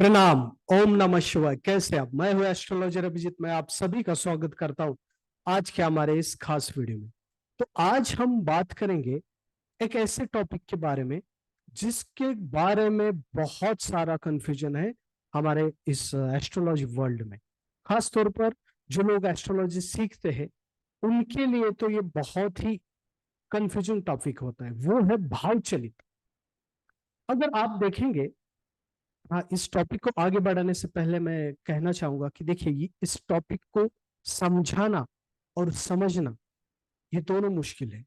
प्रणाम। ओम नमः शिवाय। कैसे आप? मैं हूं एस्ट्रोलॉजर अभिजीत। मैं आप सभी का स्वागत करता हूं आज के हमारे इस खास वीडियो में। तो आज हम बात करेंगे एक ऐसे टॉपिक के बारे में जिसके बारे में बहुत सारा कंफ्यूजन है हमारे इस एस्ट्रोलॉजी वर्ल्ड में। खास तौर पर जो लोग एस्ट्रोलॉजी सीखते हैं उनके लिए तो ये बहुत ही कंफ्यूजिंग टॉपिक होता है, वो है भाव चलित। अगर आप देखेंगे, हाँ, इस टॉपिक को आगे बढ़ाने से पहले मैं कहना चाहूंगा कि देखिए, इस टॉपिक को समझाना और समझना ये दोनों मुश्किल है।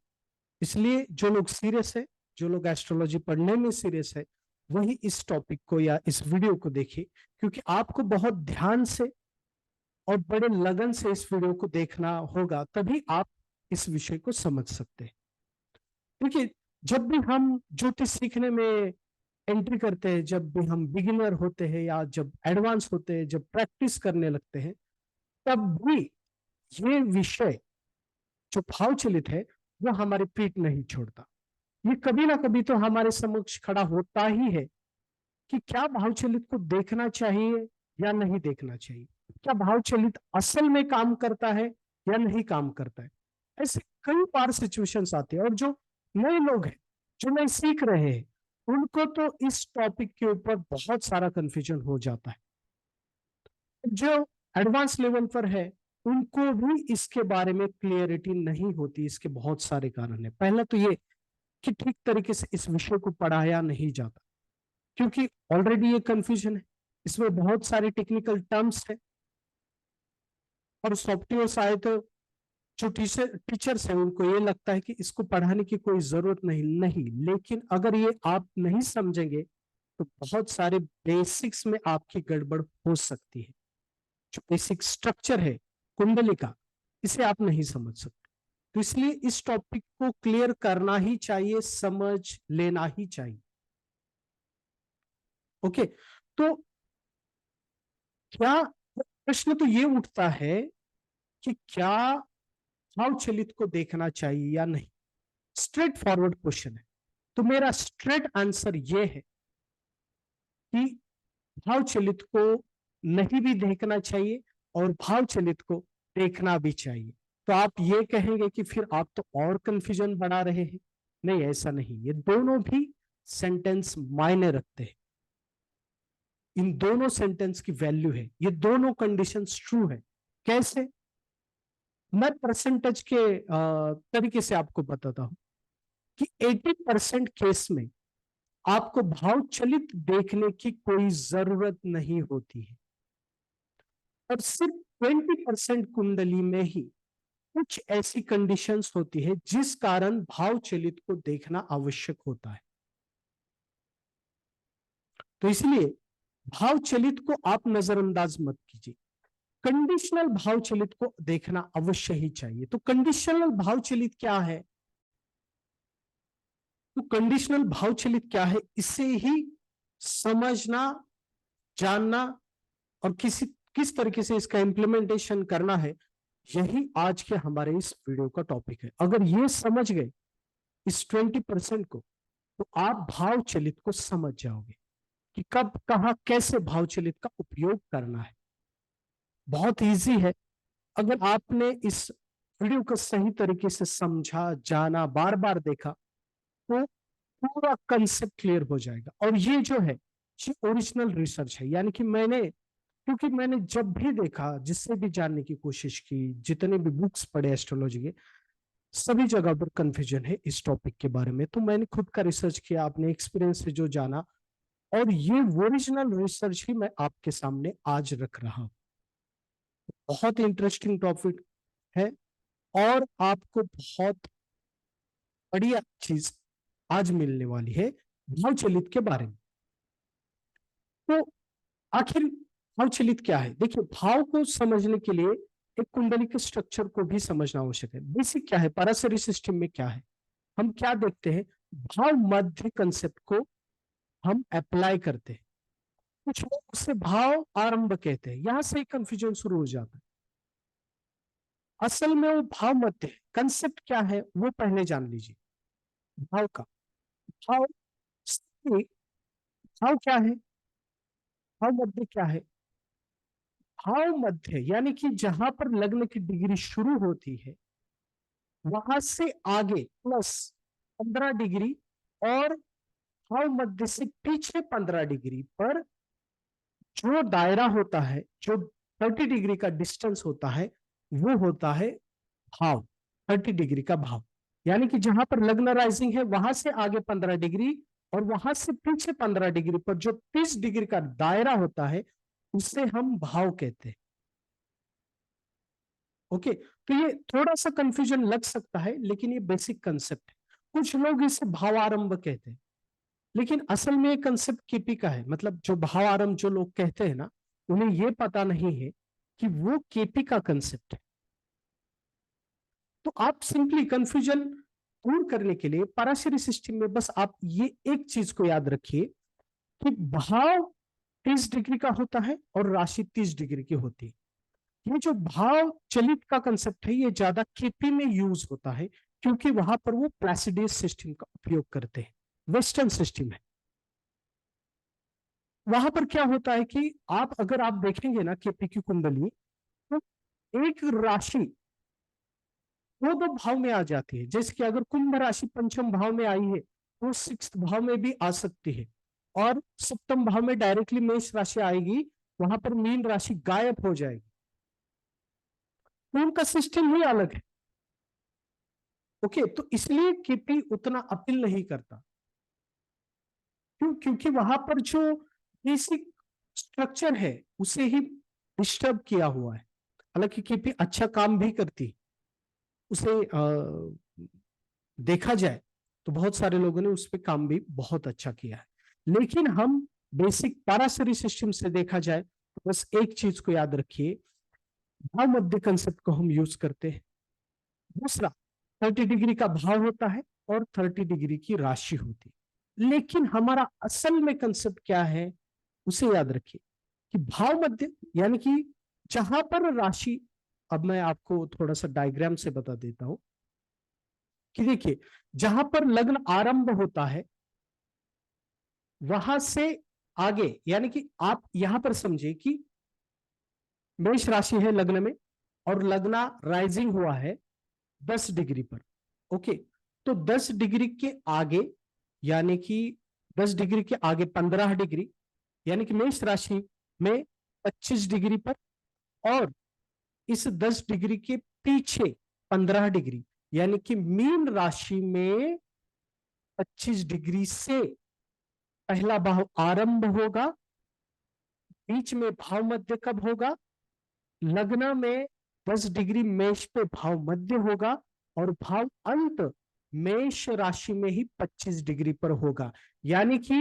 इसलिए जो लोग सीरियस है, जो लोग एस्ट्रोलॉजी पढ़ने में सीरियस है, वही इस टॉपिक को या इस वीडियो को देखे, क्योंकि आपको बहुत ध्यान से और बड़े लगन से इस वीडियो को देखना होगा, तभी आप इस विषय को समझ सकते हैं। देखिए, जब भी हम ज्योतिष सीखने में एंट्री करते हैं, जब भी हम बिगिनर होते हैं या जब एडवांस होते हैं, जब प्रैक्टिस करने लगते हैं, तब भी ये विषय जो भाव चलित है वो हमारी पीठ नहीं छोड़ता। ये कभी ना कभी तो हमारे समक्ष खड़ा होता ही है कि क्या भाव चलित को देखना चाहिए या नहीं देखना चाहिए, क्या भाव चलित असल में काम करता है या नहीं काम करता है। ऐसे कई बार सिचुएशंस आती है, और जो नए लोग हैं, जो नए सीख रहे हैं, उनको तो इस टॉपिक के ऊपर बहुत सारा कंफ्यूजन हो जाता है। जो एडवांस लेवल पर है उनको भी इसके बारे में क्लियरिटी नहीं होती। इसके बहुत सारे कारण है। पहला तो ये कि ठीक तरीके से इस विषय को पढ़ाया नहीं जाता, क्योंकि ऑलरेडी ये कंफ्यूजन है। इसमें बहुत सारे टेक्निकल टर्म्स है, और सॉफ्टवेयर आए तो जो टीचर्स हैं उनको ये लगता है कि इसको पढ़ाने की कोई जरूरत नहीं। लेकिन अगर ये आप नहीं समझेंगे तो बहुत सारे बेसिक्स में आपकी गड़बड़ हो सकती है। जो बेसिक स्ट्रक्चर है कुंडली का, इसे आप नहीं समझ सकते। तो इसलिए इस टॉपिक को क्लियर करना ही चाहिए, समझ लेना ही चाहिए। ओके, तो क्या प्रश्न तो ये उठता है कि क्या भाव चलित को देखना चाहिए या नहीं। स्ट्रेट फॉरवर्ड क्वेश्चन है। तो मेरा स्ट्रेट आंसर ये है कि भाव चलित को नहीं भी देखना चाहिए और भाव चलित को देखना भी चाहिए। तो आप ये कहेंगे कि फिर आप तो और कंफ्यूजन बढ़ा रहे हैं। नहीं, ऐसा नहीं। ये दोनों भी सेंटेंस मायने रखते हैं। इन दोनों सेंटेंस की वैल्यू है। ये दोनों कंडीशंस ट्रू है। कैसे? मैं परसेंटेज के तरीके से आपको बताता हूं कि 80% केस में आपको भाव चलित देखने की कोई जरूरत नहीं होती है, और सिर्फ 20% कुंडली में ही कुछ ऐसी कंडीशंस होती है जिस कारण भाव चलित को देखना आवश्यक होता है। तो इसलिए भाव चलित को आप नजरअंदाज मत कीजिए। कंडीशनल भाव चलित को देखना अवश्य ही चाहिए। तो कंडीशनल भाव चलित क्या है? तो कंडीशनल भाव चलित क्या है, इसे ही समझना, जानना और किस तरीके से इसका इंप्लीमेंटेशन करना है, यही आज के हमारे इस वीडियो का टॉपिक है। अगर ये समझ गए इस 20% को, तो आप भाव चलित को समझ जाओगे कि कब कहां कैसे भाव चलित का उपयोग करना है। बहुत इजी है। अगर आपने इस वीडियो को सही तरीके से समझा, जाना, बार बार देखा, तो पूरा कंसेप्ट क्लियर हो जाएगा। और ये जो है, ये ओरिजिनल रिसर्च है। यानी कि क्योंकि मैंने जब भी देखा, जिससे भी जानने की कोशिश की, जितने भी बुक्स पढ़े एस्ट्रोलॉजी के, सभी जगह पर कंफ्यूजन है इस टॉपिक के बारे में। तो मैंने खुद का रिसर्च किया, अपने एक्सपीरियंस से जो जाना, और ये ओरिजिनल रिसर्च ही मैं आपके सामने आज रख रहा हूं। बहुत इंटरेस्टिंग टॉपिक है, और आपको बहुत बढ़िया चीज आज मिलने वाली है भाव चलित के बारे में। तो आखिर भाव चलित क्या है? देखिए, भाव को समझने के लिए एक कुंडली के स्ट्रक्चर को भी समझना आवश्यक है। बेसिक क्या है, पाराशरी सिस्टम में क्या है, हम क्या देखते हैं, भाव मध्य कंसेप्ट को हम अप्लाई करते हैं। कुछ लोग उसे भाव आरंभ कहते हैं। यहां से कंफ्यूजन शुरू हो जाता है। असल में वो भाव मध्य है। कंसेप्ट क्या है वो पहले जान लीजिए। भाव का भाव भाव क्या है? भाव मध्य क्या है? भाव मध्य यानी कि जहां पर लग्न की डिग्री शुरू होती है वहां से आगे प्लस 15 डिग्री, और भाव मध्य से पीछे 15 डिग्री पर जो दायरा होता है, जो 30 डिग्री का डिस्टेंस होता है, वो होता है भाव, 30 डिग्री का भाव। यानी कि जहां पर लग्न राइजिंग है वहां से आगे 15 डिग्री और वहां से पीछे 15 डिग्री पर जो 30 डिग्री का दायरा होता है उसे हम भाव कहते हैं। ओके, तो ये थोड़ा सा कंफ्यूजन लग सकता है लेकिन ये बेसिक कंसेप्ट है। कुछ लोग इसे भावारंभ कहते हैं, लेकिन असल में ये कंसेप्ट केपी का है। मतलब जो भावारंभ जो लोग कहते हैं ना, उन्हें ये पता नहीं है कि वो केपी का कंसेप्ट है। तो आप सिंपली कंफ्यूजन दूर करने के लिए पराशरी सिस्टम में बस आप ये एक चीज को याद रखिए कि भाव 30 डिग्री का होता है और राशि 30 डिग्री की होती है। ये जो भाव चलित का कंसेप्ट है ये ज्यादा केपी में यूज होता है क्योंकि वहां पर वो प्लेसिडियस सिस्टम का उपयोग करते हैं, वेस्टर्न सिस्टम है। वहां पर क्या होता है कि आप अगर आप देखेंगे ना केपी की कुंडली, तो एक राशि वो दो भाव में आ जाती है। जैसे कि अगर कुंभ राशि पंचम भाव में आई है तो सिक्स्थ भाव में भी आ सकती है, और सप्तम भाव में डायरेक्टली मेष राशि आएगी, वहां पर मीन राशि गायब हो जाएगी। तो उनका सिस्टम ही अलग है। ओके, तो इसलिए केपी उतना अपील नहीं करता। क्यों? क्योंकि वहां पर जो बेसिक स्ट्रक्चर है उसे ही डिस्टर्ब किया हुआ है। हालांकि केपी अच्छा काम भी करती, उसे देखा जाए तो बहुत सारे लोगों ने उस पर काम भी बहुत अच्छा किया है। लेकिन हम बेसिक पैरासरी सिस्टम से देखा जाए तो बस एक चीज को याद रखिए, भाव मध्य कंसेप्ट को हम यूज करते हैं। दूसरा, 30 डिग्री का भाव होता है और 30 डिग्री की राशि होती है। लेकिन हमारा असल में कंसेप्ट क्या है उसे याद रखिए कि भाव मध्य यानी कि जहां पर राशि, अब मैं आपको थोड़ा सा डायग्राम से बता देता हूं कि देखिए, जहां पर लग्न आरंभ होता है वहां से आगे, यानी कि आप यहां पर समझिए कि मेष राशि है लग्न में और लग्ना राइजिंग हुआ है 10 डिग्री पर। ओके, तो 10 डिग्री के आगे, यानी कि 10 डिग्री के आगे 15 डिग्री, यानी कि मेष राशि में 25 डिग्री पर, और इस 10 डिग्री के पीछे 15 डिग्री, यानी कि मीन राशि में 25 डिग्री से पहला भाव आरंभ होगा। बीच में भाव मध्य कब होगा? लग्न में 10 डिग्री मेष पे भाव मध्य होगा और भाव अंत मेष राशि में ही 25 डिग्री पर होगा। यानी कि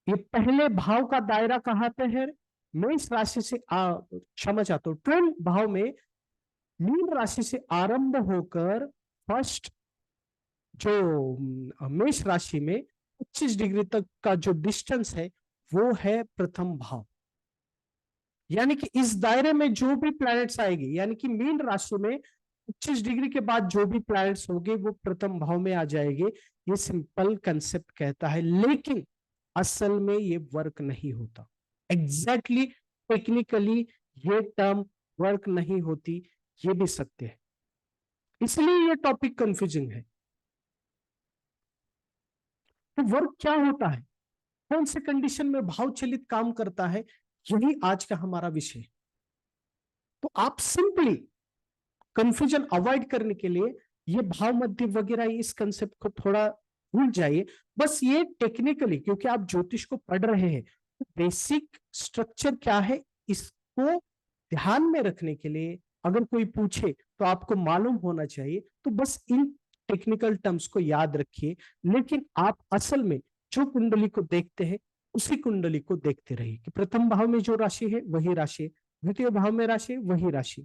ये पहले भाव का दायरा कहाँ पे है? मेष राशि से क्षमा चाहता हूं, 12 भाव में मीन राशि से आरंभ होकर फर्स्ट जो मेष राशि में 25 डिग्री तक का जो डिस्टेंस है वो है प्रथम भाव। यानी कि इस दायरे में जो भी प्लैनेट्स आएंगे, यानी कि मीन राशि में 25 डिग्री के बाद जो भी प्लैनेट्स होंगे वो प्रथम भाव में आ जाएंगे। ये सिंपल कंसेप्ट कहता है, लेकिन असल में ये वर्क नहीं होता। एग्जैक्टली टेक्निकली ये टर्म वर्क नहीं होती, ये भी सत्य है। इसलिए ये टॉपिक कंफ्यूजिंग है। तो वर्क क्या होता है, कौन से कंडीशन में भाव चलित काम करता है, यही आज का हमारा विषय है। तो आप सिंपली कंफ्यूजन अवॉइड करने के लिए ये भाव मध्य वगैरह इस कंसेप्ट को थोड़ा भूल जाइए। बस ये टेक्निकली, क्योंकि आप ज्योतिष को पढ़ रहे हैं, तो बेसिक स्ट्रक्चर क्या है इसको ध्यान में रखने के लिए अगर कोई पूछे तो आपको मालूम होना चाहिए। तो बस इन टेक्निकल टर्म्स को याद रखिए, लेकिन आप असल में जो कुंडली को देखते हैं उसी कुंडली को देखते रहिए कि प्रथम भाव में जो राशि है वही राशि, द्वितीय भाव में राशि वही राशि।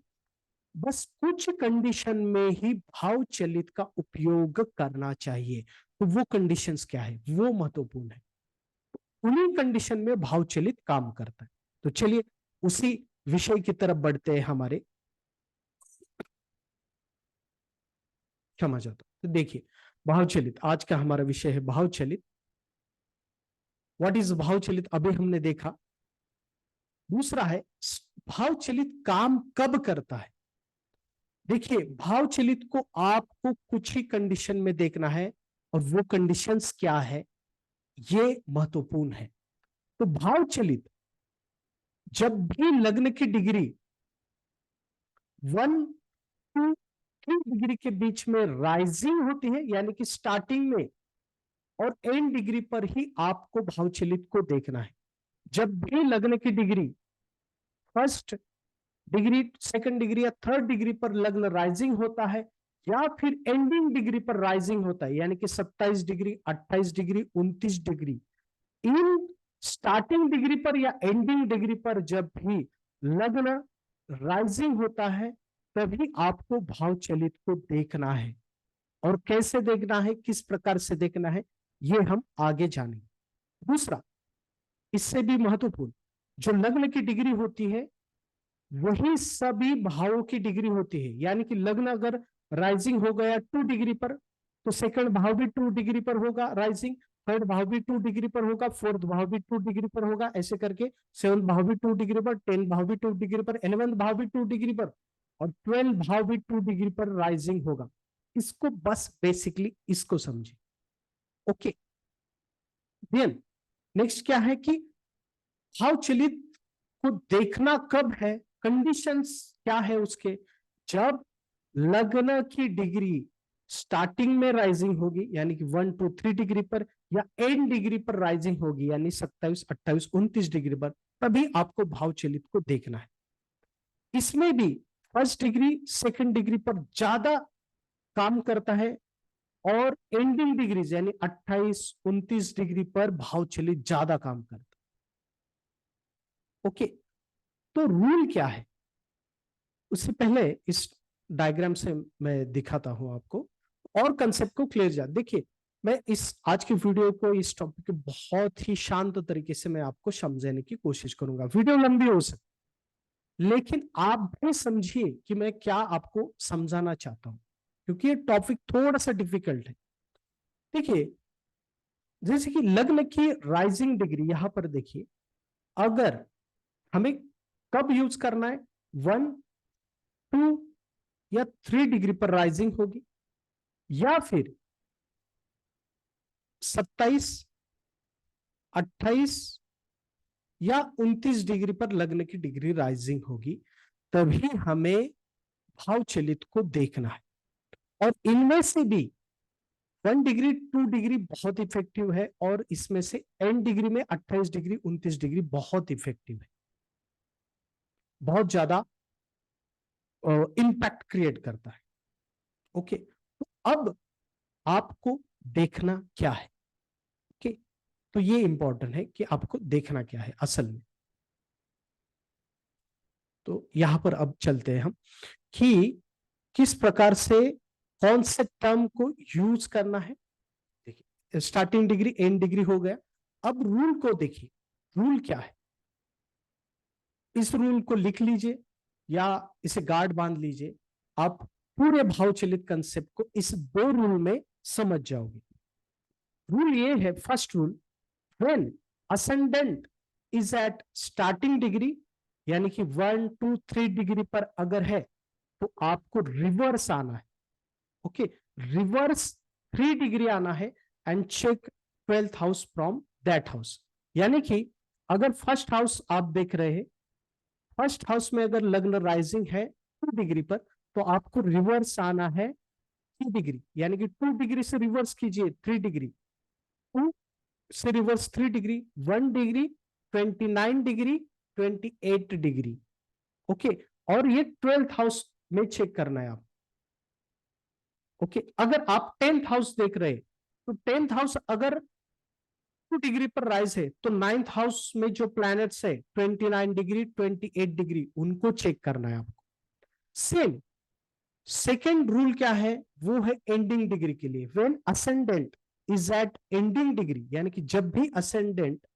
बस कुछ कंडीशन में ही भाव चलित का उपयोग करना चाहिए। तो वो कंडीशंस क्या है वो महत्वपूर्ण है। उन्हीं कंडीशन में भाव चलित काम करता है। तो चलिए उसी विषय की तरफ बढ़ते हैं हमारे। क्षमा चाहता हूं, तो देखिए, भाव चलित आज का हमारा विषय है भाव चलित। व्हाट इज भाव चलित? अभी हमने देखा दूसरा है भाव चलित काम कब करता है। देखिए, भाव चलित को आपको कुछ ही कंडीशन में देखना है, और वो कंडीशंस क्या है ये महत्वपूर्ण है। तो भाव चलित जब भी लग्न की डिग्री 1 to 3 डिग्री के बीच में राइजिंग होती है, यानी कि स्टार्टिंग में और एंड डिग्री पर ही आपको भाव चलित को देखना है। जब भी लग्न की degree first degree, second degree या थर्ड डिग्री पर लग्न राइजिंग होता है, या फिर एंडिंग डिग्री पर राइजिंग होता है, यानी कि 27 degree, 28 degree, 29 degree, in starting degree पर या एंडिंग डिग्री पर जब भी लग्न राइजिंग होता है, तभी आपको भाव चलित को देखना है। और कैसे देखना है, किस प्रकार से देखना है, ये हम आगे जानेंगे। दूसरा, इससे भी महत्वपूर्ण, जो लग्न की डिग्री होती है वही सभी भावों की डिग्री होती है। यानी कि लग्न अगर राइजिंग हो गया 2 डिग्री पर, तो सेकंड भाव भी 2 डिग्री पर होगा राइजिंग, थर्ड भाव भी 2 डिग्री पर होगा, फोर्थ भाव भी 2 डिग्री पर होगा, ऐसे करके 7th भाव भी 2 डिग्री पर, 10th भाव भी 2 डिग्री पर, 11th भाव भी 2 डिग्री पर, और 12th भाव भी 2 डिग्री पर राइजिंग होगा। इसको बस बेसिकली इसको समझे। ओके, देन नेक्स्ट क्या है कि भाव चलित को देखना कब है, कंडीशंस क्या है उसके। जब लग्न की डिग्री स्टार्टिंग में राइजिंग होगी, यानी कि 1 to 3 डिग्री पर, या एंड डिग्री पर राइजिंग होगी, यानी 27, 28, 29 डिग्री पर, तभी आपको भाव चलित को देखना है। इसमें भी फर्स्ट डिग्री, सेकंड डिग्री पर ज्यादा काम करता है, और एंडिंग डिग्रीज यानी 28, 29 डिग्री पर भाव चलित ज्यादा काम करता है। ओके, तो रूल क्या है, उससे पहले इस डायग्राम से मैं दिखाता हूं आपको, और कंसेप्ट को क्लियर जा। देखिए, मैं इस आज की वीडियो को, इस टॉपिक को बहुत ही शांत तरीके से मैं आपको समझाने की कोशिश करूंगा। वीडियो लंबी हो सकती, लेकिन आप भी समझिए कि मैं क्या आपको समझाना चाहता हूं, क्योंकि ये टॉपिक थोड़ा सा डिफिकल्ट है। देखिए, जैसे कि लग्न की राइजिंग डिग्री यहां पर देखिए, अगर हमें कब यूज करना है, 1, 2 या 3 डिग्री पर राइजिंग होगी, या फिर 27, 28 या 29 डिग्री पर लग्न की डिग्री राइजिंग होगी, तभी हमें भाव चलित को देखना है। और इनमें से भी 1 डिग्री, 2 डिग्री बहुत इफेक्टिव है, और इसमें से एंड डिग्री में 28 डिग्री, 29 डिग्री बहुत इफेक्टिव है, बहुत ज्यादा इंपैक्ट क्रिएट करता है। ओके, तो अब आपको देखना क्या है। ओके, तो ये इंपॉर्टेंट है कि आपको देखना क्या है असल में। तो यहां पर अब चलते हैं हम कि किस प्रकार से कौन से टर्म को यूज करना है। देखिए, स्टार्टिंग डिग्री, एंड डिग्री हो गया। अब रूल को देखिए, रूल क्या है, इस रूल को लिख लीजिए या इसे गार्ड बांध लीजिए। आप पूरे भाव चलित कंसेप्ट को इस 2 रूल में समझ जाओगे। रूल ये है, first rule, when ascendant is at starting degree, यानी कि 1, 2, 3 डिग्री पर अगर है, तो आपको रिवर्स आना है। ओके, रिवर्स 3 डिग्री आना है, and check 12th house from that house. यानी कि अगर फर्स्ट हाउस आप देख रहे हैं, फर्स्ट हाउस में अगर लग्न राइजिंग है 2 डिग्री पर, तो आपको रिवर्स आना है 3 डिग्री, यानी कि 2 डिग्री से रिवर्स कीजिए 3 डिग्री, 2 से reverse 3 degree, 1 degree, 29 degree, 28 degree. Okay, और ये 12th हाउस में चेक करना है आप। ओके, अगर आप 10th हाउस देख रहे हैं, तो 10th हाउस अगर 2 डिग्री पर राइज है, तो 9th हाउस में जो प्लैनेट्स है 29 डिग्री, 28 डिग्री, उनको चेक करना है आपको। सेम सेकेंड रूल क्या है, वो है एंडिंग डिग्री के लिए, when ascendant is at ending degree, यानी कि जब भी असेंडेंट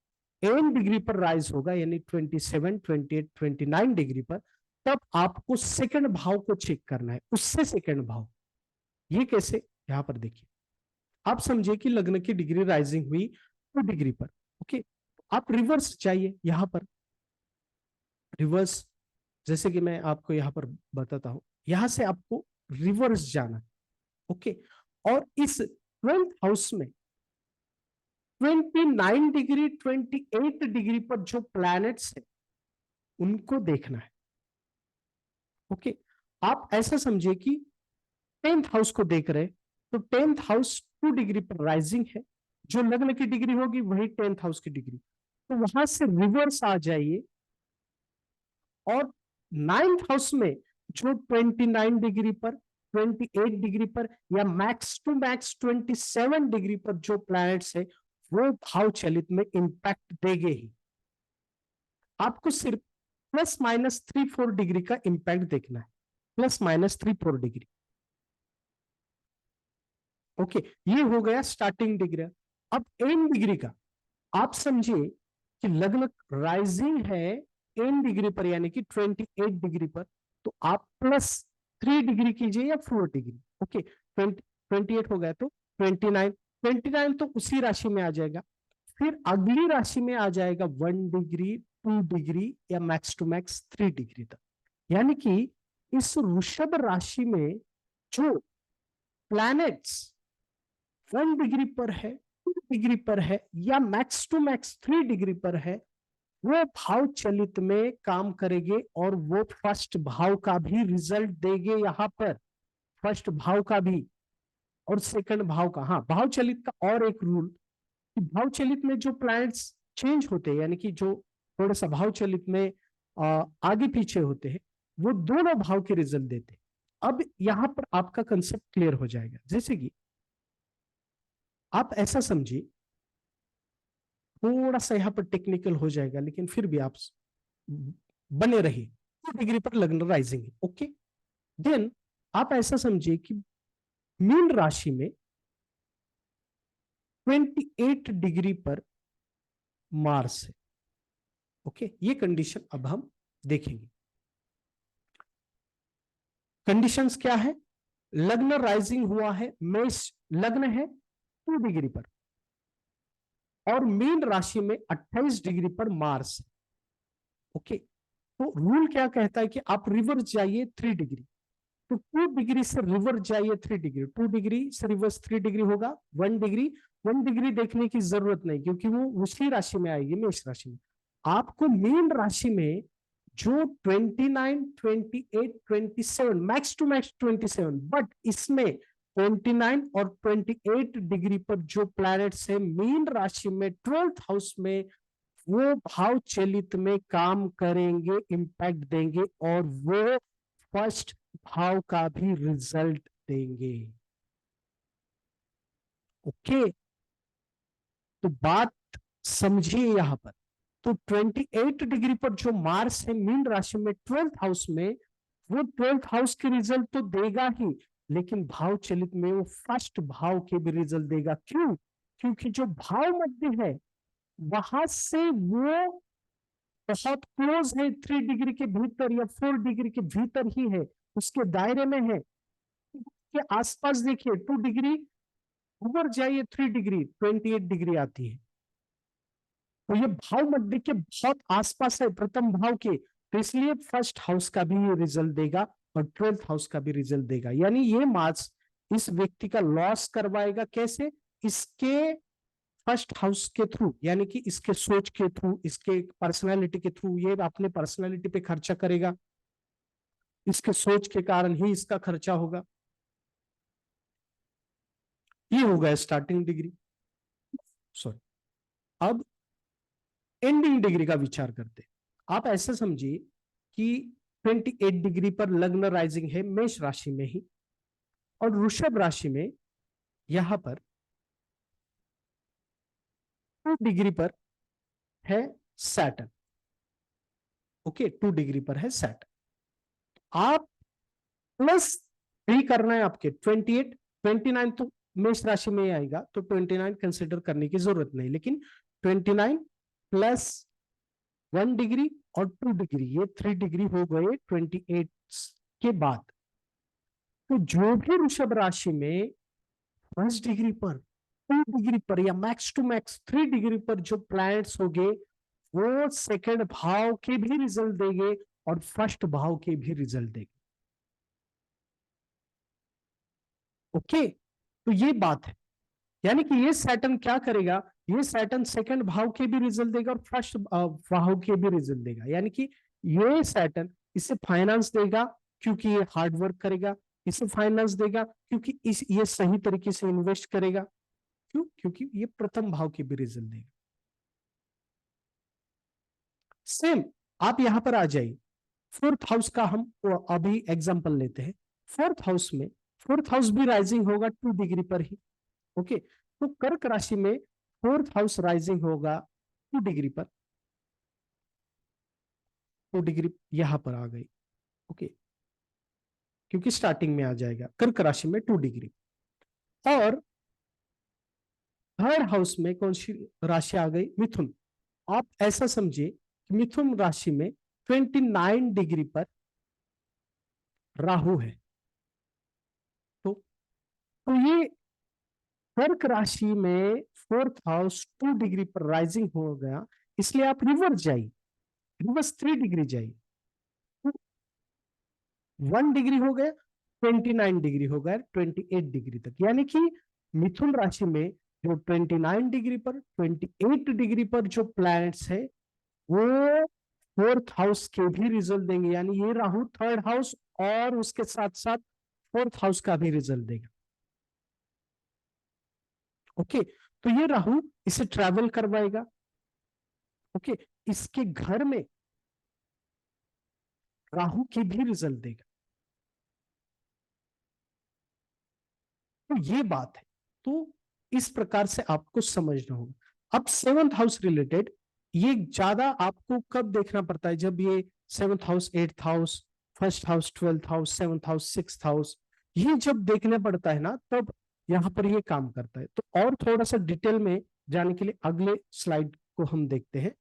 एंड डिग्री पर राइज होगा, यानी 27, 28, 29 डिग्री पर, तब आपको सेकंड भाव को चेक करना है, उससे सेकंड भाव। ये कैसे, यहां पर देखिए, आप समझिए कि लग्न की डिग्री राइजिंग हुई 2 डिग्री पर। ओके, आप रिवर्स जाइए यहां पर, रिवर्स, जैसे कि मैं आपको यहाँ पर बताता हूं, यहां से आपको रिवर्स जाना है। ओके, और इस 12th हाउस में 29 डिग्री 28 डिग्री पर जो प्लैनेट्स है उनको देखना है। ओके, आप ऐसा समझिए कि 10th हाउस को देख रहे हैं, तो 10th हाउस 2 डिग्री पर राइजिंग है, जो लग्न की डिग्री होगी वही 10th हाउस की डिग्री, तो वहां से रिवर्स आ जाइए और 9th हाउस में जो 29 डिग्री पर, 28 डिग्री पर या मैक्स टू मैक्स 27 डिग्री पर जो प्लैनेट्स है वो भाव चलित में इंपैक्ट देंगे ही। आपको सिर्फ +-3-4 डिग्री का इंपैक्ट देखना है, +-3-4 डिग्री। ओके, ये हो गया स्टार्टिंग डिग्री। अब एंड डिग्री का आप समझिए कि लगभग राइजिंग है 10 डिग्री पर यानी कि 28 डिग्री पर, तो आप +3 डिग्री कीजिए या 4 डिग्री। ओके, 28 हो गया तो 29 तो उसी राशि में आ जाएगा। फिर अगली राशि में आ जाएगा 1 डिग्री, 2 डिग्री या मैक्स टू मैक्स 3 डिग्री तक। यानी कि इस वृषभ राशि में जो प्लैनेट्स 1 डिग्री पर है, 2 डिग्री पर है या मैक्स टू मैक्स 3 डिग्री पर है, वो भाव चलित में काम करेंगे और वो फर्स्ट भाव का भी रिजल्ट देंगे। यहाँ पर फर्स्ट भाव का भी और सेकंड भाव का। हाँ, भाव चलित का और एक रूल कि भाव चलित में जो प्लैनेट्स चेंज होते हैं यानी कि जो थोड़ा सा भाव चलित में आगे पीछे होते हैं, वो दोनों भाव के रिजल्ट देते हैं। अब यहां पर आपका कंसेप्ट क्लियर हो जाएगा। जैसे कि आप ऐसा समझिए, थोड़ा सा यहाँ पर टेक्निकल हो जाएगा लेकिन फिर भी आप बने रहिए। 2 डिग्री पर लग्न राइजिंग है। ओके, देन आप ऐसा समझिए कि मीन राशि में 28 डिग्री पर मार्स है। ओके, ये कंडीशन अब हम देखेंगे। कंडीशंस क्या है? लग्न राइजिंग हुआ है, मेष लग्न है 2 डिग्री पर और मीन राशि में 28 डिग्री पर मार्स है। ओके, तो रूल क्या कहता है कि आप रिवर्स जाइए 3 डिग्री, तो 2 डिग्री से रिवर्स जाइए 3 डिग्री, 2 डिग्री से रिवर्स 3 डिग्री होगा 1 डिग्री। 1 डिग्री देखने की जरूरत नहीं क्योंकि वो उसी राशि में आएगी, मेष राशि में। आपको मीन राशि में जो 29, 28, 27 मैक्स टू मैक्स 27, बट इसमें 29 और 28 डिग्री पर जो प्लैनेट्स है मीन राशि में 12th हाउस में, वो भाव चलित में काम करेंगे, इंपैक्ट देंगे और वो फर्स्ट भाव का भी रिजल्ट देंगे। ओके, तो बात समझिए यहां पर। तो 28 डिग्री पर जो मार्स है मीन राशि में 12th हाउस में, वो 12th हाउस के रिजल्ट तो देगा ही, लेकिन भाव चलित में वो फर्स्ट भाव के भी रिजल्ट देगा। क्यों? क्योंकि जो भाव मध्य है वहां से वो बहुत क्लोज है, 3 डिग्री के भीतर या 4 डिग्री के भीतर ही है, उसके दायरे में है। के आसपास देखिए 2 डिग्री, ऊपर जाइए 3 डिग्री, 28 डिग्री आती है। तो ये भाव मध्य के बहुत आसपास है प्रथम भाव के, तो इसलिए फर्स्ट हाउस का भी ये रिजल्ट देगा और 12th हाउस का भी रिजल्ट देगा। यानी ये मार्क्स इस व्यक्ति का लॉस करवाएगा। कैसे? इसके फर्स्ट हाउस के थ्रू, यानी कि इसके सोच के थ्रू, इसके पर्सनालिटी के थ्रू, ये अपने पर्सनालिटी पे खर्चा करेगा, इसके सोच के कारण ही इसका खर्चा होगा। ये हो गया स्टार्टिंग डिग्री। सॉरी, अब एंडिंग डिग्री का विचार करते। आप ऐसा समझिए कि 28 डिग्री पर लग्न राइजिंग है मेष राशि में ही, और वृषभ राशि में यहां पर 2 डिग्री पर है सैटर्न। ओके, 2 डिग्री पर है सैटर्न। आप +3 करना है आपके 28, 29 तो मेष राशि में ही आएगा तो 29 कंसिडर करने की जरूरत नहीं, लेकिन 29 +1 डिग्री और 2 डिग्री, ये 3 डिग्री हो गए 28 के बाद। तो जो भी वृषभ राशि में 1 डिग्री पर, 2 डिग्री पर या मैक्स टू मैक्स 3 डिग्री पर जो प्लैनेट्स होंगे, वो सेकंड भाव के भी रिजल्ट देंगे और फर्स्ट भाव के भी रिजल्ट देंगे। ओके, तो ये बात है, यानी कि ये सैटर्न क्या करेगा, ये सैटर्न सेकंड भाव के भी रिजल्ट देगा और फर्स्ट भाव के भी रिजल्ट देगा। यानी कि ये सैटर्न इसे फाइनेंस देगा क्योंकि ये हार्ड वर्क करेगा, इसे फाइनेंस देगा क्योंकि ये सही तरीके से इन्वेस्ट करेगा। क्यों? क्योंकि ये प्रथम भाव के भी रिजल्ट देगा। सेम आप यहां पर आ जाइए, फोर्थ हाउस का हम अभी एग्जांपल लेते हैं। फोर्थ हाउस में, फोर्थ हाउस भी राइजिंग होगा 2 डिग्री पर ही। ओके, तो कर्क राशि में फोर्थ हाउस राइजिंग होगा 2 डिग्री पर। 2 डिग्री यहां पर आ गई। ओके, क्योंकि स्टार्टिंग में आ जाएगा कर्क राशि में 2 डिग्री। और थर्ड हाउस में कौन सी राशि आ गई? मिथुन। आप ऐसा समझिए कि मिथुन राशि में 29 डिग्री पर राहु है। तो ये कर्क राशि में फोर्थ हाउस 2 डिग्री पर राइजिंग हो गया, इसलिए आप रिवर्स जाइए, रिवर्स 3 डिग्री जाइए। 1 डिग्री हो गया, 29 डिग्री हो गया, 28 डिग्री तक। यानी कि मिथुन राशि में जो 29 डिग्री पर, 28 डिग्री पर जो प्लैनेट्स है वो फोर्थ हाउस के भी रिजल्ट देंगे। यानी ये राहु थर्ड हाउस और उसके साथ साथ फोर्थ हाउस का भी रिजल्ट देगा। ओके, तो ये राहु इसे ट्रैवल करवाएगा। ओके, इसके घर में राहु की भी रिजल्ट देगा। तो ये बात है, तो इस प्रकार से आपको समझना होगा। अब सेवंथ हाउस रिलेटेड ये ज्यादा आपको कब देखना पड़ता है? जब ये seventh house, eighth house, first house, twelfth house, seventh house, sixth house, ये जब देखने पड़ता है ना, तब यहां पर ये काम करता है। तो और थोड़ा सा डिटेल में जाने के लिए अगले स्लाइड को हम देखते हैं।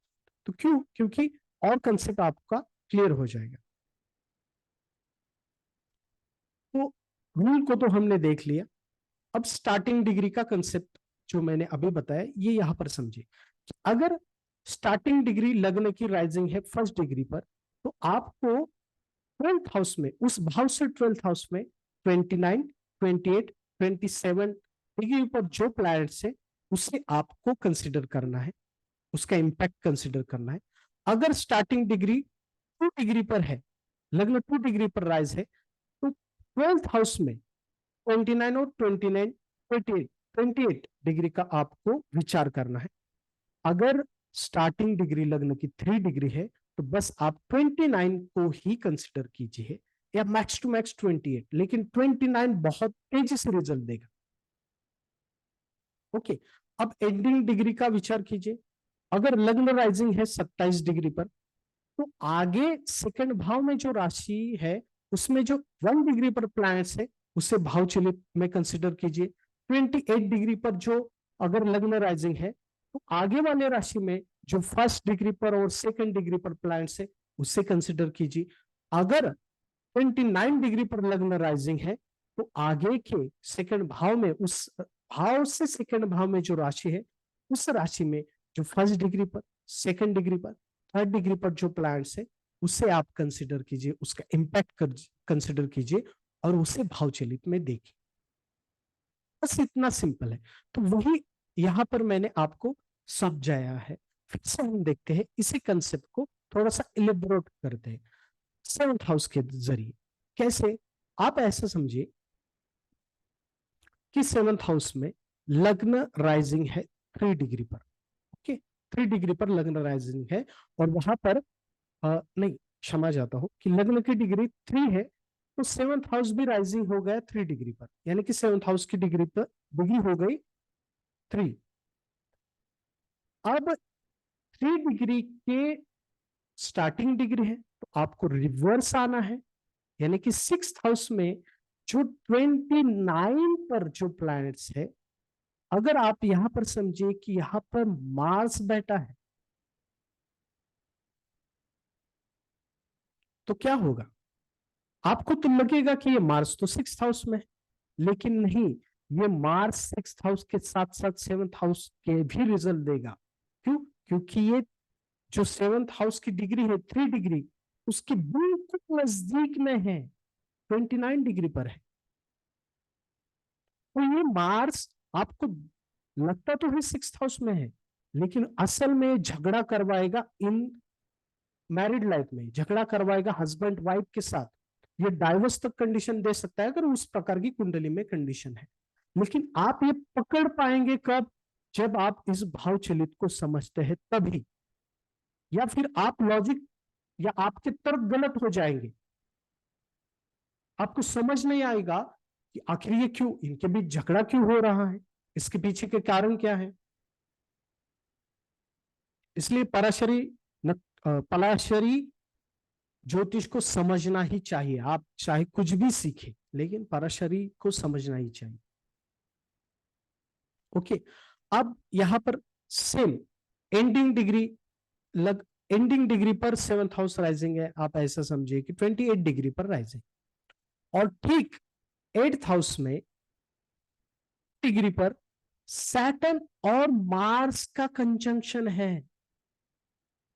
तो क्यों? क्योंकि और कंसेप्ट आपका क्लियर हो जाएगा। तो रूल को तो हमने देख लिया। अब स्टार्टिंग डिग्री का कंसेप्ट जो मैंने अभी बताया, ये यहां पर समझिए कि अगर स्टार्टिंग डिग्री लग्न की राइजिंग है फर्स्ट डिग्री पर, तो आपको ट्वेल्थ हाउस में, उस भाव से ट्वेल्थ हाउस में 29, 28, 27 डिग्री पर जो प्लैनेट्स है उसे आपको कंसिडर करना है, उसका इंपैक्ट कंसिडर करना है। अगर स्टार्टिंग डिग्री 2 डिग्री पर है, लग्न 2 डिग्री पर राइज है, तो ट्वेल्थ हाउस में 29 और 29, 28 डिग्री का आपको विचार करना है। अगर स्टार्टिंग डिग्री लग्न की 3 डिग्री है, तो बस आप 29 को ही कंसिडर कीजिए, या मैक्स टू मैक्स 28, लेकिन 29 बहुत तेजी से रिजल्ट देगा। ओके, अब एंडिंग डिग्री का विचार कीजिए। अगर लग्न राइजिंग है 27 डिग्री पर, तो आगे सेकंड भाव में जो राशि है उसमें जो 1 डिग्री पर प्लैनेट्स है उसे भाव चलित में कंसिडर कीजिए। 28 डिग्री पर जो अगर लग्न राइजिंग है, तो आगे वाले राशि में जो फर्स्ट डिग्री पर और सेकंड डिग्री पर प्लैनेट्स है उसे कंसिडर कीजिए। अगर 29 डिग्री पर लग्न राइजिंग है, तो आगे के सेकंड भाव में, उस भाव से सेकंड भाव में जो राशि है उस राशि में जो फर्स्ट डिग्री पर, सेकंड डिग्री पर, थर्ड डिग्री पर जो प्लैनेट्स है उसे आप कंसिडर कीजिए, उसका इंपैक्ट कंसिडर कीजिए और उसे भाव चलित में देखिए। बस इतना सिंपल है। तो वही यहां पर मैंने आपको समझाया है। फिर से हम देखते हैं इसी कंसेप्ट को थोड़ा सा इलेबोरेट करते हैं सेवंथ हाउस के जरिए। कैसे? आप ऐसा समझिए कि सेवंथ हाउस में लग्न राइजिंग है 3 डिग्री पर। ओके, 3 डिग्री पर लग्न राइजिंग है और वहां पर नहीं, क्षमा चाहता हूं कि लग्न की डिग्री 3 है, तो सेवंथ हाउस भी राइजिंग हो गया 3 डिग्री पर, यानी कि सेवंथ हाउस की डिग्री पर डिग्री हो गई 3। अब 3 डिग्री के स्टार्टिंग डिग्री है, तो आपको रिवर्स आना है, यानी कि सिक्स्थ हाउस में जो 29 पर जो प्लैनेट्स है, अगर आप यहां पर समझिए कि यहां पर मार्स बैठा है, तो क्या होगा? आपको तो लगेगा कि ये मार्स तो सिक्स्थ हाउस में है, लेकिन नहीं, ये मार्स सिक्स्थ हाउस के साथ साथ सेवंथ हाउस के भी रिजल्ट देगा। क्यों? क्योंकि ये जो 7th हाउस की डिग्री है 3 डिग्री, उसके बिल्कुल नजदीक में है, 29 डिग्री पर है। तो ये मार्स आपको लगता तो है 6th हाउस में है, लेकिन असल में झगड़ा करवाएगा इन मैरिड लाइफ में, झगड़ा करवाएगा हस्बैंड वाइफ के साथ। ये डाइवोर्स तक कंडीशन दे सकता है अगर उस प्रकार की कुंडली में कंडीशन है। लेकिन आप ये पकड़ पाएंगे कब? जब आप इस भाव चलित को समझते हैं तभी। या फिर आप लॉजिक या आपके तर्क गलत हो जाएंगे, आपको समझ नहीं आएगा कि आखिर ये क्यों, इनके बीच झगड़ा क्यों हो रहा है, इसके पीछे के कारण क्या है। इसलिए पराशरी ज्योतिष को समझना ही चाहिए। आप चाहे कुछ भी सीखे, लेकिन पराशरी को समझना ही चाहिए। ओके, अब यहां पर same ending degree ending degree पर 7th हाउस राइजिंग है। आप ऐसा समझिए कि 28 डिग्री पर राइजिंग, और ठीक 8th हाउस में डिग्री पर सैटर्न और मार्स का कंजंक्शन है।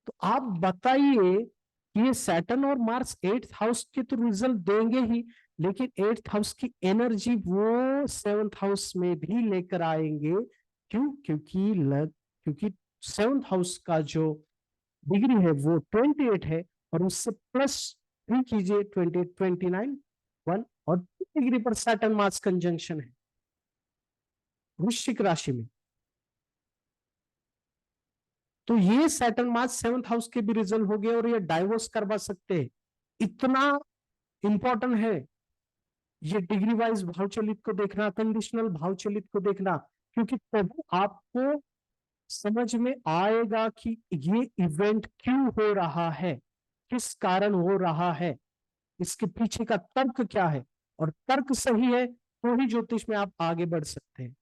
तो आप बताइए कि ये सैटर्न और मार्स 8th हाउस के तो रिजल्ट देंगे ही, लेकिन 8th हाउस की एनर्जी वो 7th हाउस में भी लेकर आएंगे। क्यों? क्योंकि 7th हाउस का जो डिग्री है वो 28 है, और उससे प्लस 3 कीजिए, 28, 29, 1, और 2 डिग्री पर सैटर्न मार्स कंजंक्शन है वृश्चिक राशि में। तो ये सैटर्न मार्स 7th हाउस के भी रिजल्ट हो गए, और ये डाइवोर्स करवा सकते हैं। इतना इंपॉर्टेंट है ये डिग्री वाइज भाव चलित को देखना, कंडीशनल भाव चलित को देखना, क्योंकि तभी आपको समझ में आएगा कि ये इवेंट क्यों हो रहा है, किस कारण हो रहा है, इसके पीछे का तर्क क्या है। और तर्क सही है तो ही ज्योतिष में आप आगे बढ़ सकते हैं।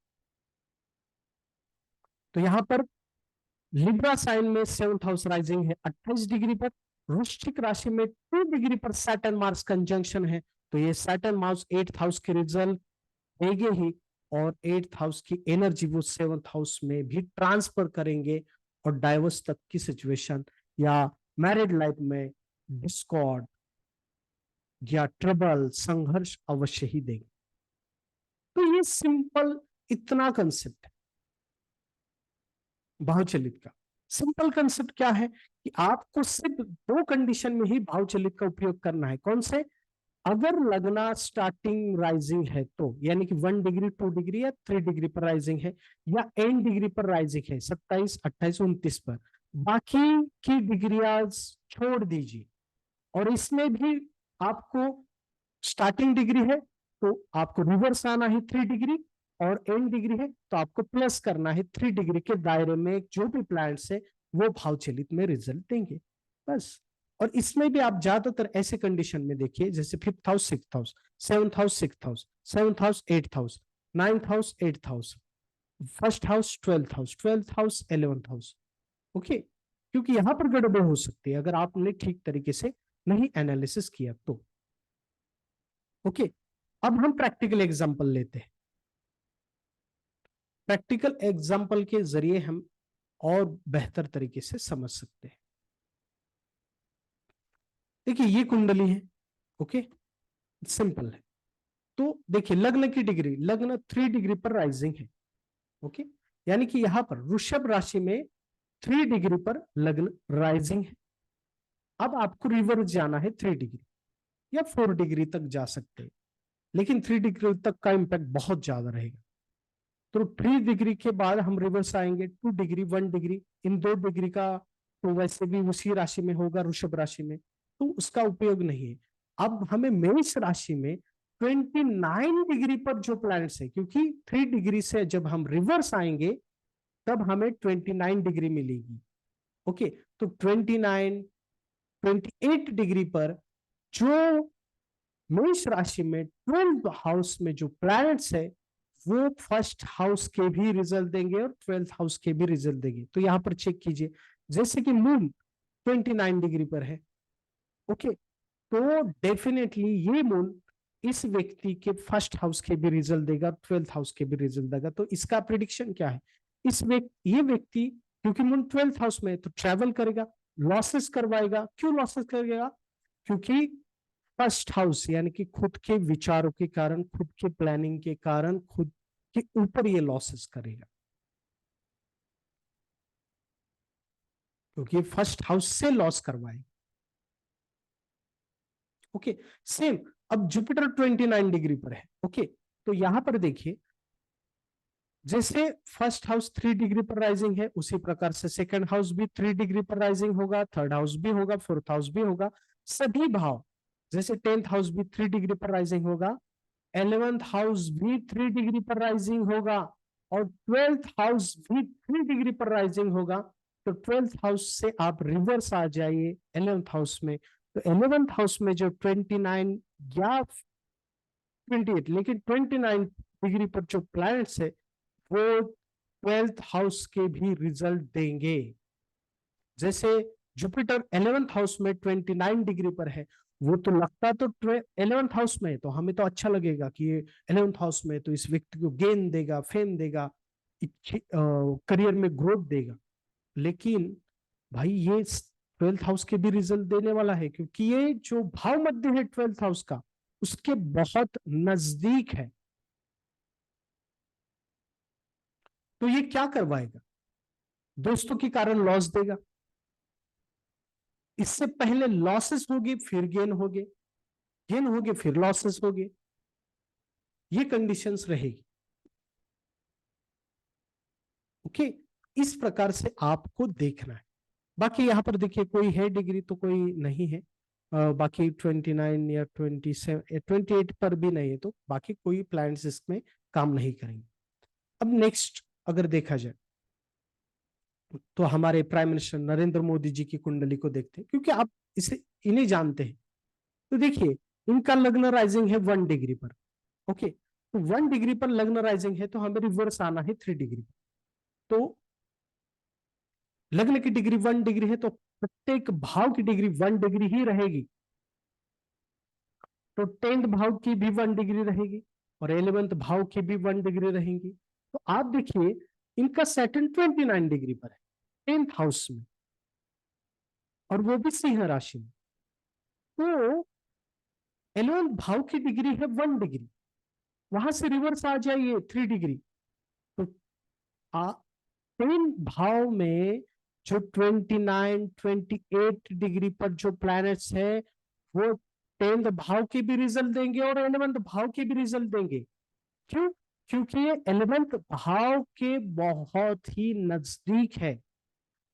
तो यहां पर लिब्रा साइन में 7th हाउस राइजिंग है 28 डिग्री पर, वृश्चिक राशि में 2 डिग्री पर सैटर्न मार्स कंजंक्शन है। तो ये सैटर्न मार्स 8th हाउस के रिजल्ट देंगे ही, और 8th हाउस की एनर्जी वो 7th हाउस में भी ट्रांसफर करेंगे, और डाइवोर्स तक की सिचुएशन या मैरिड लाइफ में डिस्कॉर्ड या ट्रबल, संघर्ष अवश्य ही देंगे। तो ये सिंपल इतना कंसेप्ट है भाव चलित का। सिंपल कंसेप्ट क्या है कि आपको सिर्फ 2 कंडीशन में ही भाव चलित का उपयोग करना है। कौन से? अगर लगना स्टार्टिंग राइजिंग है तो, यानी कि 1 डिग्री, 2 डिग्री या 3 डिग्री पर राइजिंग है, या एंड डिग्री पर राइजिंग है 27, 28, 29 पर, बाकी की डिग्रियाज छोड़ दीजिए। और इसमें भी आपको स्टार्टिंग डिग्री है तो आपको रिवर्स आना है 3 डिग्री, और एंड डिग्री है तो आपको प्लस करना है 3 डिग्री के दायरे में जो भी प्लैनेट्स है वो भाव चलित में रिजल्ट देंगे, बस। और इसमें भी आप ज्यादातर ऐसे कंडीशन में देखिए, जैसे 5th house 6th house, 7th house 6th house, 7th house 8th house, 9th house 8th house, 1st house 12th house, 12th house 11th house. Okay, क्योंकि यहां पर गड़बड़ हो सकती है अगर आपने ठीक तरीके से नहीं एनालिसिस किया तो। ओके, अब हम प्रैक्टिकल एग्जांपल लेते हैं। प्रैक्टिकल एग्जाम्पल के जरिए हम और बेहतर तरीके से समझ सकते हैं। देखिए ये कुंडली है, ओके, सिंपल है। तो देखिए लग्न की डिग्री, लग्न 3 डिग्री पर राइजिंग है, ओके, यानी कि यहां पर वृषभ राशि में 3 डिग्री पर लग्न राइजिंग है। अब आपको रिवर्स जाना है 3 डिग्री या 4 डिग्री तक जा सकते हैं, लेकिन 3 डिग्री तक का इंपैक्ट बहुत ज्यादा रहेगा। तो 3 डिग्री के बाद हम रिवर्स आएंगे 2 डिग्री, 1 डिग्री, इन 2 डिग्री का तो वैसे भी उसी राशि में होगा, वृषभ राशि में, तो उसका उपयोग नहीं है। अब हमें मेष राशि में 29 डिग्री पर जो प्लैनेट्स है, क्योंकि 3 डिग्री से जब हम रिवर्स आएंगे तब हमें 29 डिग्री मिलेगी। ओके, तो 29, 28 डिग्री पर जो मेष राशि में 12th हाउस में जो प्लैनेट्स है वो 1st हाउस के भी रिजल्ट देंगे और 12th हाउस के भी रिजल्ट देंगे। तो यहां पर चेक कीजिए, जैसे कि मून 29 डिग्री पर है, ओके, तो डेफिनेटली ये मून इस व्यक्ति के 1st हाउस के भी रिजल्ट देगा, 12th हाउस के भी रिजल्ट देगा। तो इसका प्रिडिक्शन क्या है? ये व्यक्ति, क्योंकि मून 12th हाउस में है तो ट्रैवल करेगा, लॉसेस करवाएगा। क्यों लॉसेस करेगा? क्योंकि फर्स्ट हाउस यानी कि खुद के विचारों के कारण, खुद के प्लानिंग के कारण, खुद के ऊपर ये लॉसेस करेगा, क्योंकि फर्स्ट हाउस से लॉस करवाएगा। Okay, same. अब जुपिटर 29 डिग्री पर है। ओके, तो यहां पर देखिए, जैसे फर्स्ट हाउस 3 डिग्री पर राइजिंग है, उसी प्रकार से सेकंड हाउस भी 3 डिग्री पर राइजिंग होगा, थर्ड हाउस भी होगा, फोर्थ हाउस भी होगा। सभी भाव, जैसे 10th हाउस भी 3 डिग्री पर राइजिंग होगा, 11th हाउस भी 3 डिग्री पर राइजिंग होगा, और 12th हाउस भी 3 डिग्री पर राइजिंग होगा। तो 12th हाउस से आप रिवर्स आ जाइए 11th हाउस में। तो 11th हाउस में जो 29 या 28, लेकिन 29 डिग्री पर जो प्लैनेट्स है वो 12th हाउस के भी रिजल्ट देंगे। जैसे जुपिटर 11th हाउस में 29 डिग्री पर है, वो तो लगता तो 11th हाउस में है, तो हमें तो अच्छा लगेगा कि ये 11th हाउस में, तो इस व्यक्ति को गेन देगा, फेम देगा, करियर में ग्रोथ देगा। लेकिन भाई ये 12th हाउस के भी रिजल्ट देने वाला है, क्योंकि ये जो भाव मध्य है 12th हाउस का, उसके बहुत नजदीक है। तो ये क्या करवाएगा? दोस्तों के कारण लॉस देगा। इससे पहले लॉसेस होगी, फिर गेन होगे, गेन होगे, फिर लॉसेस होगे। ये कंडीशंस रहेगी। ओके, इस प्रकार से आपको देखना है। बाकी यहां पर देखिए, कोई है डिग्री तो कोई नहीं है। बाकी 29 या 27 28 पर भी नहीं है, तो बाकी कोई प्लैनेट्स इसमें काम नहीं करेंगे। अब नेक्स्ट अगर देखा जाए, तो हमारे प्राइम मिनिस्टर नरेंद्र मोदी जी की कुंडली को देखते हैं, क्योंकि आप इसे इन्हें जानते हैं। तो देखिए, इनका लग्न राइजिंग है 1 डिग्री पर। ओके, तो 1 डिग्री पर लग्न राइजिंग है, तो हमें रिवर्स आना है 3 डिग्री। तो लग्न की डिग्री 1 डिग्री है, तो प्रत्येक भाव की डिग्री 1 डिग्री ही रहेगी। तो 10th भाव की भी 1 डिग्री रहेगी, और 11th भाव की भी 1 डिग्री रहेंगी। तो आप देखिए, इनका सैटर्न 29 डिग्री पर है 10th हाउस में, और वो भी सिंह राशि में। तो 11th भाव की डिग्री है 1 डिग्री, वहां से रिवर्स आ जाइए 3 डिग्री। तो 10 भाव में जो 29 28 डिग्री पर जो प्लैनेट्स है, वो 10th भाव के भी रिजल्ट देंगे और 11th भाव के भी रिजल्ट देंगे। क्यों? क्योंकि ये 11th भाव के बहुत ही नजदीक है।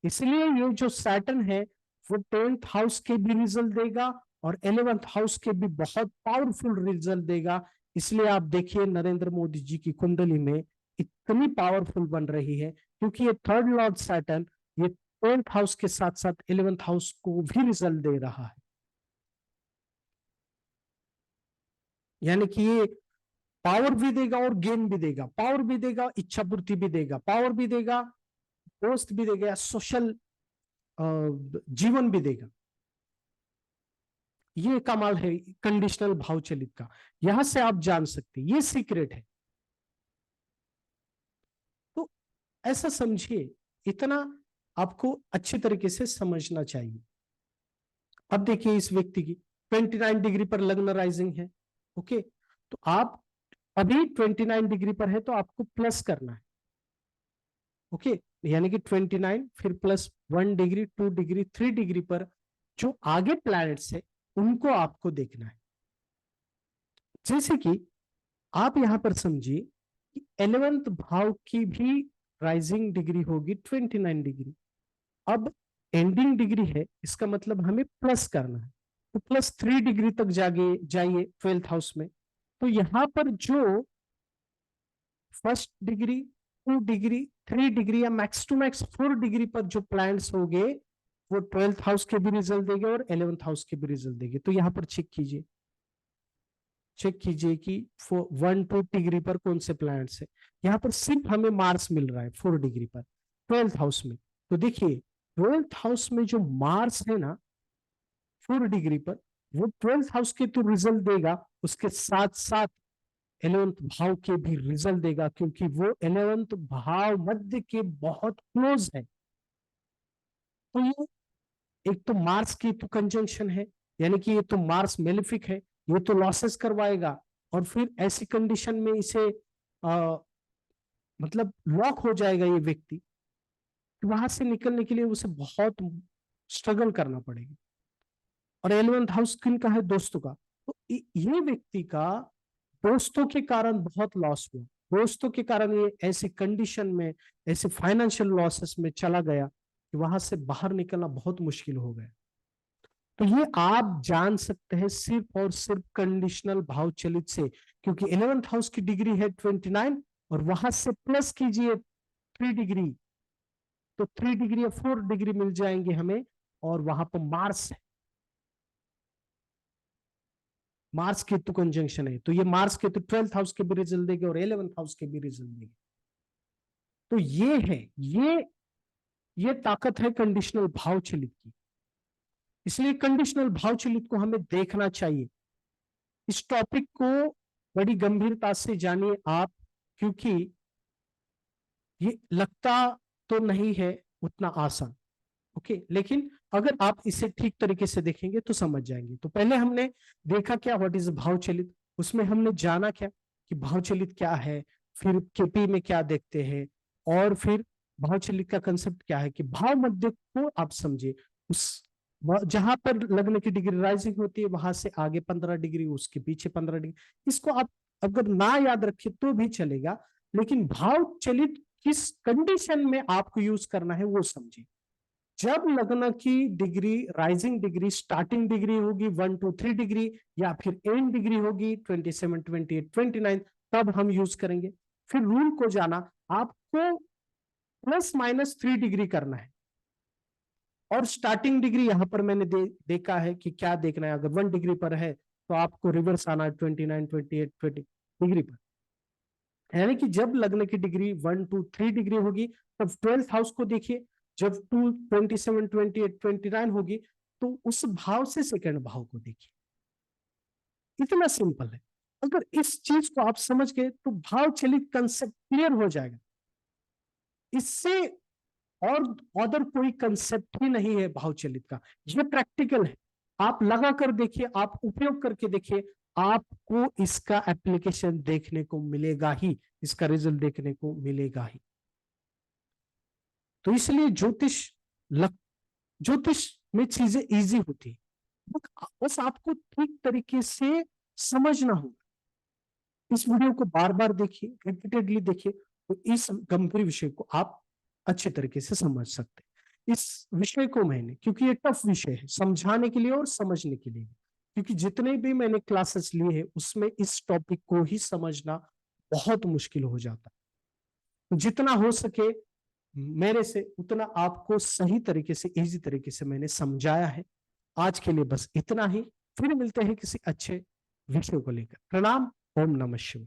इसलिए ये जो सैटर्न है, वो 10th हाउस के भी रिजल्ट देगा और 11th हाउस के भी बहुत पावरफुल रिजल्ट देगा। इसलिए आप देखिए, नरेंद्र मोदी जी की कुंडली में इतनी पावरफुल बन रही है, क्योंकि ये थर्ड लॉर्ड सैटर्न, ये 10th हाउस के साथ साथ 11th हाउस को भी रिजल्ट दे रहा है। यानी कि ये पावर भी देगा और गेन भी देगा, पावर भी देगा, इच्छा पूर्ति भी देगा, पावर भी देगा, दोस्त भी देगा, सोशल जीवन भी देगा। ये कमाल है कंडीशनल भाव चलित का। यहां से आप जान सकते हैं, ये सीक्रेट है। तो ऐसा समझिए, इतना आपको अच्छी तरीके से समझना चाहिए। अब देखिए, इस व्यक्ति की 29 डिग्री पर लग्न राइजिंग है। ओके, तो आप अभी 29 डिग्री पर है, तो आपको प्लस करना है। ओके, यानी कि 29 फिर प्लस 1 डिग्री, 2 डिग्री, 3 डिग्री पर जो आगे प्लैनेट्स है, उनको आपको देखना है। जैसे कि आप यहां पर समझिए कि 11th भाव की भी राइजिंग डिग्री होगी 29 डिग्री। अब एंडिंग डिग्री है, इसका मतलब हमें प्लस करना है, तो प्लस 3 डिग्री तक जागे जाइए 12th हाउस में। तो यहां पर जो फर्स्ट डिग्री, 2 डिग्री, 3 डिग्री या मैक्स टू मैक्स 4 डिग्री पर जो प्लैनेट्स होंगे, वो 12th हाउस के भी रिजल्ट देंगे और 11th हाउस के भी रिजल्ट देंगे। तो यहां पर चेक कीजिए, चेक कीजिए कि 1 2 डिग्री पर कौन से प्लैनेट्स है। यहाँ पर सिर्फ हमें मार्स मिल रहा है 4 डिग्री पर 12th हाउस में। तो देखिए, 12th हाउस में जो मार्स है ना 4 डिग्री पर, वो 12th हाउस के तो रिजल्ट देगा, उसके साथ साथ 11th भाव के भी रिजल्ट देगा, क्योंकि वो 11th भाव मध्य के बहुत क्लोज है। तो ये एक तो मार्स की तो कंजंक्शन है, यानी कि ये तो मार्स मेलिफिक है, ये तो लॉसेस करवाएगा, और फिर ऐसी कंडीशन में इसे मतलब लॉक हो जाएगा ये व्यक्ति, वहां से निकलने के लिए उसे बहुत स्ट्रगल करना पड़ेगा। और 11th हाउस किनका है? दोस्तों का। तो ये व्यक्ति का दोस्तों के कारण बहुत लॉस हुआ, दोस्तों के कारण ये ऐसी कंडीशन में, ऐसे फाइनेंशियल लॉसेस में चला गया कि वहां से बाहर निकलना बहुत मुश्किल हो गया। तो ये आप जान सकते हैं सिर्फ और सिर्फ कंडीशनल भाव चलित से, क्योंकि 11th हाउस की डिग्री है 29, और वहां से प्लस कीजिए 3 डिग्री, तो 3 डिग्री या 4 डिग्री मिल जाएंगे हमें, और वहां पर मार्स है, मार्स केतु कंजंक्शन है, तो ये मार्स केतु 12th हाउस के भी रिजल्ट देंगे और 11th हाउस के भी रिजल्ट देंगे। तो ये है, ये ताकत है कंडीशनल भाव चलित की। इसलिए कंडीशनल भाव चलित को हमें देखना चाहिए। इस टॉपिक को बड़ी गंभीरता से जानिए आप, क्योंकि ये लगता तो नहीं है उतना आसान, ओके, लेकिन अगर आप इसे ठीक तरीके से देखेंगे तो समझ जाएंगे। तो पहले हमने देखा क्या, व्हाट इज भाव चलित, उसमें हमने जाना क्या कि भाव चलित क्या है, फिर केपी में क्या देखते हैं, और फिर भाव चलित का कंसेप्ट क्या है कि भाव मध्य को आप समझे, उस जहां पर लगने की डिग्री राइजिंग होती है वहां से आगे 15 डिग्री, उसके पीछे 15 डिग्री, इसको आप अगर ना याद रखे तो भी चलेगा, लेकिन भाव चलित किस कंडीशन में आपको यूज करना है वो समझिए। जब लग्न की degree, rising degree, starting degree होगी 1 to 3 डिग्री, या फिर एंड डिग्री होगी 27, 28, 29, तब हम यूज करेंगे। फिर रूल को जाना, आपको ±3 डिग्री करना है, और स्टार्टिंग डिग्री यहां पर मैंने देखा है कि क्या देखना है, अगर 1 डिग्री पर है तो आपको रिवर्स आना है 29, 28, 20 डिग्री पर, यानी कि जब लगने की डिग्री 1 to 3 डिग्री होगी तब 12th हाउस को देखिए, जब 27, 28, 29 होगी तो उस भाव से सेकंड भाव को देखिए। इतना सिंपल है। अगर इस चीज को आप समझ गए तो भाव चलित कंसेप्ट क्लियर हो जाएगा। इससे और अदर कोई कंसेप्ट ही नहीं है भाव चलित का, ये प्रैक्टिकल है। आप लगा कर देखिए, आप उपयोग करके देखिए, आपको इसका एप्लीकेशन देखने को मिलेगा ही, इसका रिजल्ट देखने को मिलेगा ही। तो इसलिए ज्योतिष में चीजें इजी होती है, बस आपको ठीक तरीके से समझना होगा। इस वीडियो को बार बार देखिए, रिपीटेडली देखिए, तो इस गंभीर विषय को आप अच्छे तरीके से समझ सकते हैं। इस विषय को मैंने, क्योंकि ये टफ विषय है समझाने के लिए और समझने के लिए, क्योंकि जितने भी मैंने क्लासेस लिए हैं उसमें इस टॉपिक को ही समझना बहुत मुश्किल हो जाता है। तो जितना हो सके मेरे से उतना आपको सही तरीके से, इजी तरीके से मैंने समझाया है। आज के लिए बस इतना ही, फिर मिलते हैं किसी अच्छे विषय को लेकर। प्रणाम। ओम नमः शिवाय।